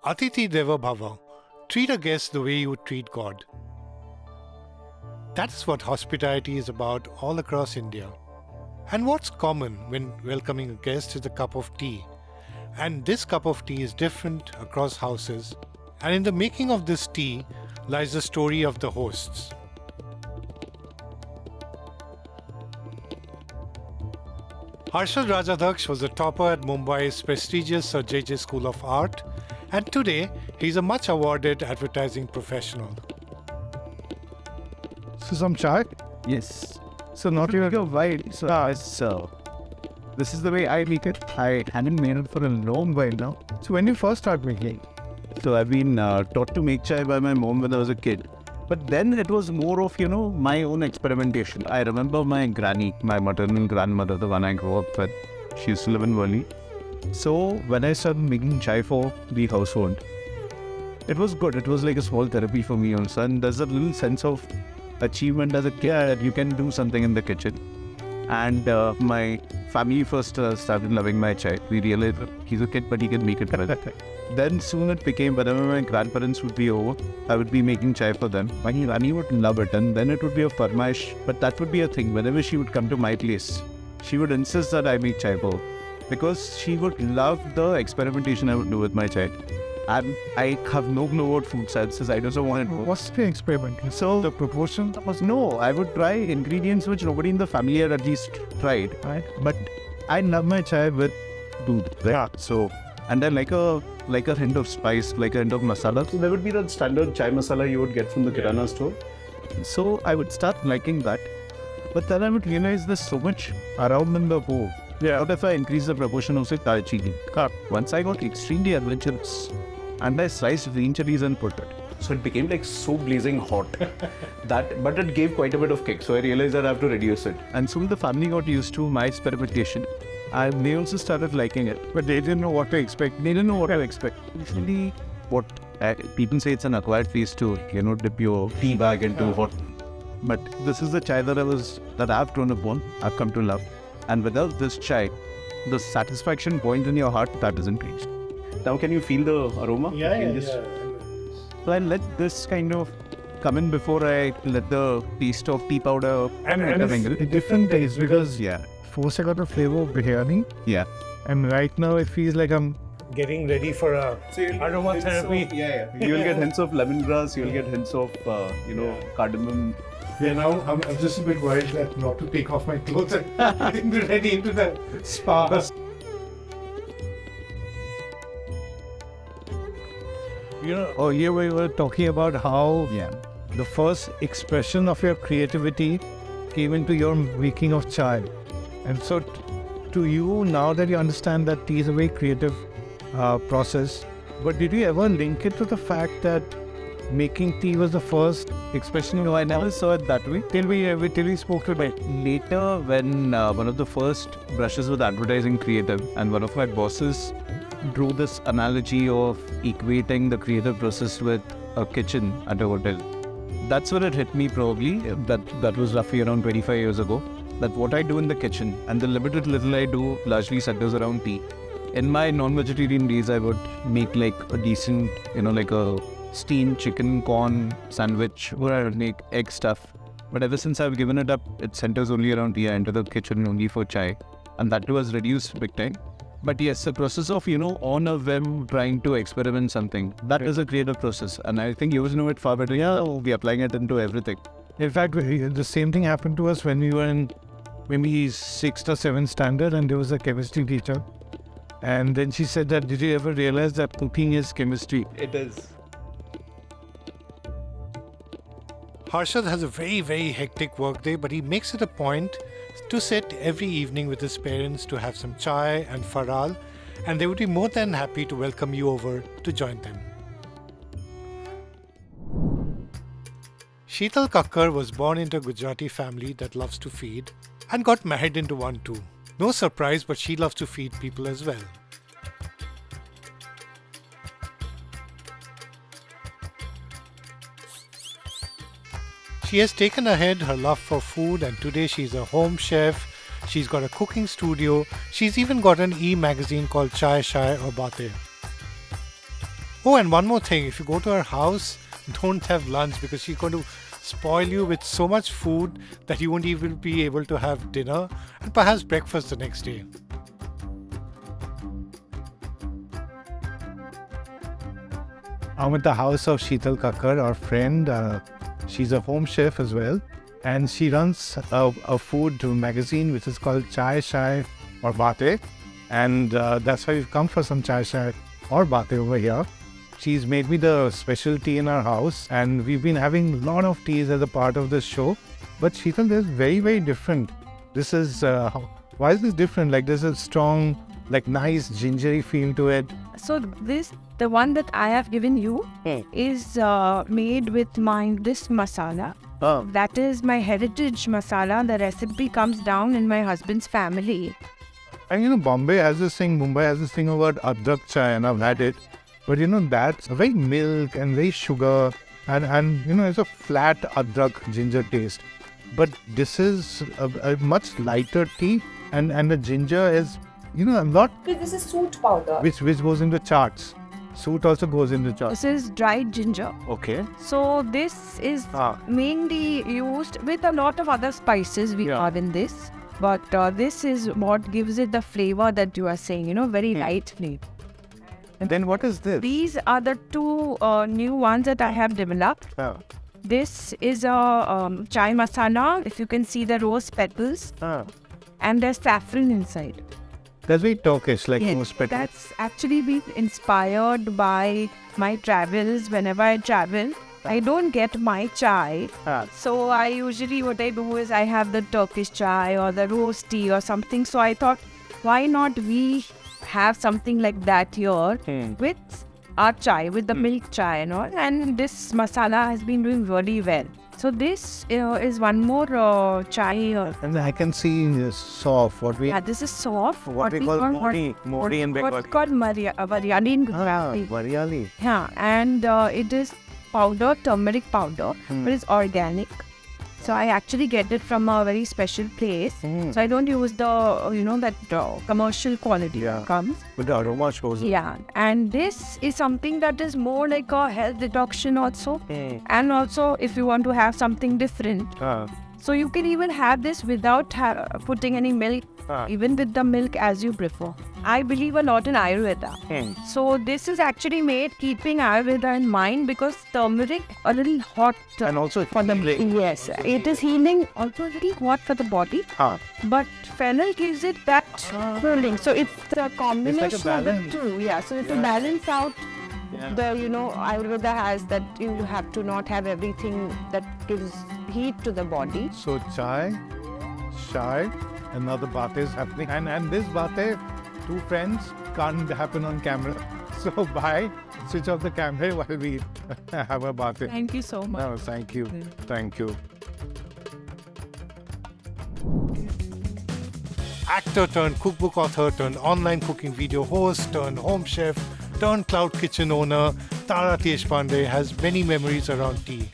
Atiti Deva Bhava. Treat a guest the way you would treat God. That's what hospitality is about all across India. And what's common when welcoming a guest is a cup of tea. And this cup of tea is different across houses. And in the making of this tea lies the story of the hosts. Harshad Rajyadhaksh was a topper at Mumbai's prestigious Sir J.J. School of Art, and today he's a much awarded advertising professional. So some chai? Yes. So not Your your white. So this is the way I make it. I hadn't made it for a long while now. So when you first start making? So I've been taught to make chai by my mom when I was a kid. But then it was more of, my own experimentation. I remember my granny, my maternal grandmother, the one I grew up with. She used to live in Worli. So when I started making chai for the household, it was good. It was like a small therapy for me also. And there's a little sense of achievement as a kid that you can do something in the kitchen. And my family first started loving my chai. We realized he's a kid, but he can make it well. Then soon it became, whenever my grandparents would be over, I would be making chai for them. My Rani would love it, and then it would be a farmaish. But that would be a thing. Whenever she would come to my place, she would insist that I make chai for her, because she would love the experimentation I would do with my chai. And I have no clue about food sciences. I don't know what it was. What's the experiment? So The proportion? no, I would try ingredients which nobody in the family had at least tried. Right. But I love my chai with doodh. Right? Yeah. So, and then like a hint of spice, like a hint of masala. So there would be that standard chai masala you would get from the kirana store. So I would start liking that. But then I would realize there's so much around in the bowl. Yeah. What if I increase the proportion of say chili? Once I got extremely adventurous, and I sliced green chilies and put it. So it became like so blazing hot but it gave quite a bit of kick. So I realized that I have to reduce it. And soon the family got used to my experimentation, and they also started liking it. But they didn't know what to expect. They didn't know what I expect. Usually, what people say it's an acquired taste to dip your tea bag into hot. But this is the chai that I've grown up on. I've come to love. And without this chai, the satisfaction point in your heart that isn't reached. Now can you feel the aroma? So I let this kind of come in before I let the taste of tea powder And it's a different taste because yeah. first I got a flavor of biryani, Yeah. and right now it feels like I'm Getting ready for a aromatherapy. You'll get hints of lemongrass, you'll get hints of cardamom. Yeah, now I'm just a bit worried that not to take off my clothes and getting ready into the spa. Oh, here we were talking about how the first expression of your creativity came into your making of chai. And so to you, now that you understand that tea is a very creative process, but did you ever link it to the fact that making tea was the first expression? No, I never saw it that way. Till we spoke to it. Later, when one of the first brushes with advertising creative, and one of my bosses drew this analogy of equating the creative process with a kitchen at a hotel. That's where it hit me probably. That was roughly around 25 years ago. That what I do in the kitchen and the limited little I do largely centers around tea. In my non-vegetarian days, I would make like a decent, like a steamed chicken corn sandwich, or I would make egg stuff. But ever since I've given it up, it centers only around tea. I enter the kitchen only for chai, and that too has reduced big time. But yes, the process of, on a whim trying to experiment something, that is a creative process. And I think you know it far better. Yeah, we're applying it into everything. In fact, the same thing happened to us when we were in maybe 6th or 7th standard, and there was a chemistry teacher. And then she said that, did you ever realize that cooking is chemistry? It is. Harshad has a very, very hectic workday, but he makes it a point to sit every evening with his parents to have some chai and faral, and they would be more than happy to welcome you over to join them. Shital Kakad was born into a Gujarati family that loves to feed and got married into one too. No surprise, but she loves to feed people as well. She has taken ahead her love for food, and today she's a home chef. She's got a cooking studio. She's even got an e-magazine called Chai Shai or Bate. Oh, and one more thing. If you go to her house, don't have lunch because she's going to spoil you with so much food that you won't even be able to have dinner and perhaps breakfast the next day. I'm at the house of Shital Kakad, our friend. She's a home chef as well. And she runs a food magazine which is called Chai Shai or Bate. And that's why we've come for some Chai Shai or Bate over here. She's made me the special tea in our house. And we've been having a lot of teas as a part of this show. But Shital, this is very, very different. This is, why is this different? Like there's a strong, like nice gingery feel to it. So the one that I have given you is made with this masala. Oh. That is my heritage masala. The recipe comes down in my husband's family. And Bombay has this thing, Mumbai has this thing about adrak chai, and I've had it. But that's very milk and very sugar and it's a flat adrak ginger taste. But this is a much lighter tea and the ginger is, a lot. This is soot powder. Which goes into charts. Soot also goes into charts. This is dried ginger. Okay. So this is mainly used with a lot of other spices we have in this. But this is what gives it the flavor that you are saying, very light flavor. And then what is this? These are the two new ones that I have developed. This is a chai masala. If you can see the rose petals. And there's saffron inside. That's very Turkish, like rose petals. That's actually been inspired by my travels. Whenever I travel, I don't get my chai. So I usually, what I do is I have the Turkish chai or the rose tea or something. So I thought, why not we have something like that here with our chai, with the milk chai and all. And this masala has been doing really well. So this is one more chai. And I can see this soft. This is soft. What we call mori in Bengal. What's called variali in Gujarati. Variali. Yeah, and it is powder, turmeric powder, but it's organic. So I actually get it from a very special place. So I don't use the, commercial quality that comes. But the aroma shows. Yeah, and this is something that is more like a health detoxion also. And also if you want to have something different. So you can even have this without putting any milk, even with the milk as you prefer. I believe a lot in Ayurveda. So this is actually made keeping Ayurveda in mind because turmeric a little hot And also for the yes, it is healing, also a little hot for the body. But fennel gives it that cooling. So it's a combination of the two. Yeah, so to balance out the Ayurveda has that you have to not have everything that gives heat to the body. So chai, shai, and now the bate is happening. And this bate, two friends, can't happen on camera. So bye, switch off the camera while we have a bate. Thank you so much. No, thank you. Thank you. Actor turned cookbook author turned online cooking video host turned home chef turned cloud kitchen owner, Tara Deshpande has many memories around tea.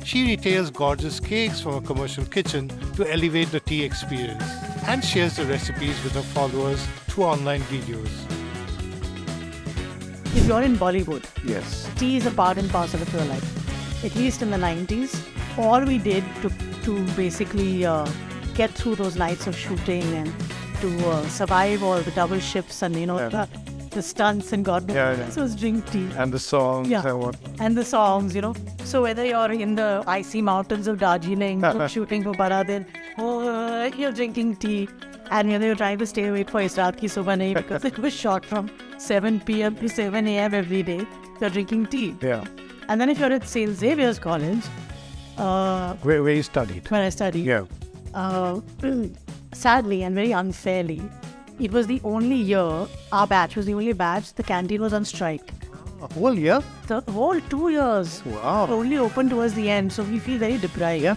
She retails gorgeous cakes from a commercial kitchen to elevate the tea experience and shares the recipes with her followers through online videos. If you're in Bollywood, Yes. tea is a part and parcel of your life. At least in the 90s, all we did to basically get through those nights of shooting and to survive all the double shifts and the stunts and God knows, was drink tea. And the songs and what. And the songs, So whether you're in the icy mountains of Darjeeling shooting for Paradin, you're drinking tea. And you're trying to stay awake for Israat Ki Subah Nahi because it was shot from 7 p.m. to 7 a.m. every day. You're drinking tea. Yeah. And then if you're at St. Xavier's College, Where you studied. where I studied, sadly and very unfairly, it was the only year, our batch was the only batch, the canteen was on strike. A whole year? The whole 2 years Wow. only open towards the end, so we feel very deprived. Yeah.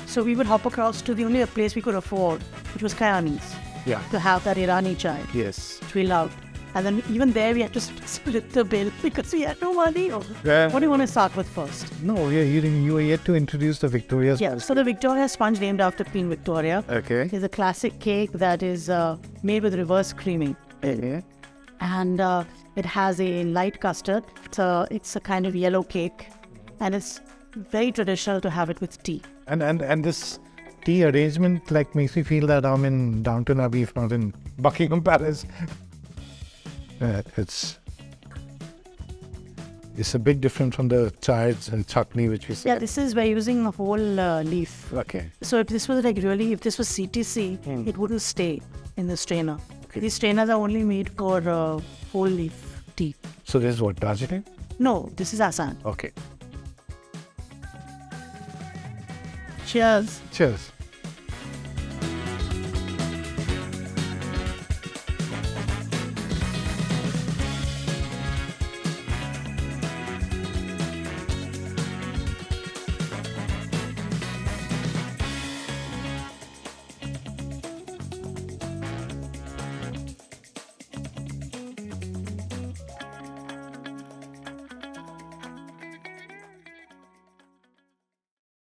So we would hop across to the only place we could afford, which was Kayani's, Yeah. to have that Irani chai, Yes. which we loved. And then even there we had to split the bill because we had no money. Yeah. What do you want to start with first? No, you were yet to introduce the Victoria's. Yeah, so the Victoria sponge named after Queen Victoria Okay. is a classic cake that is made with reverse creaming. Okay. and it has a light custard. It's a kind of yellow cake, and it's very traditional to have it with tea. And this tea arrangement like makes me feel that I'm in Downton Abbey, if not in Buckingham Palace. It's a bit different from the chives and chutney which we see. Yeah, this is we're using a whole leaf. Okay. So if this was if this was CTC, it wouldn't stay in the strainer. Okay. These strainers are only made for whole leaf tea. So this is what, Darjeeling? No, this is Assam. Okay. Cheers. Cheers.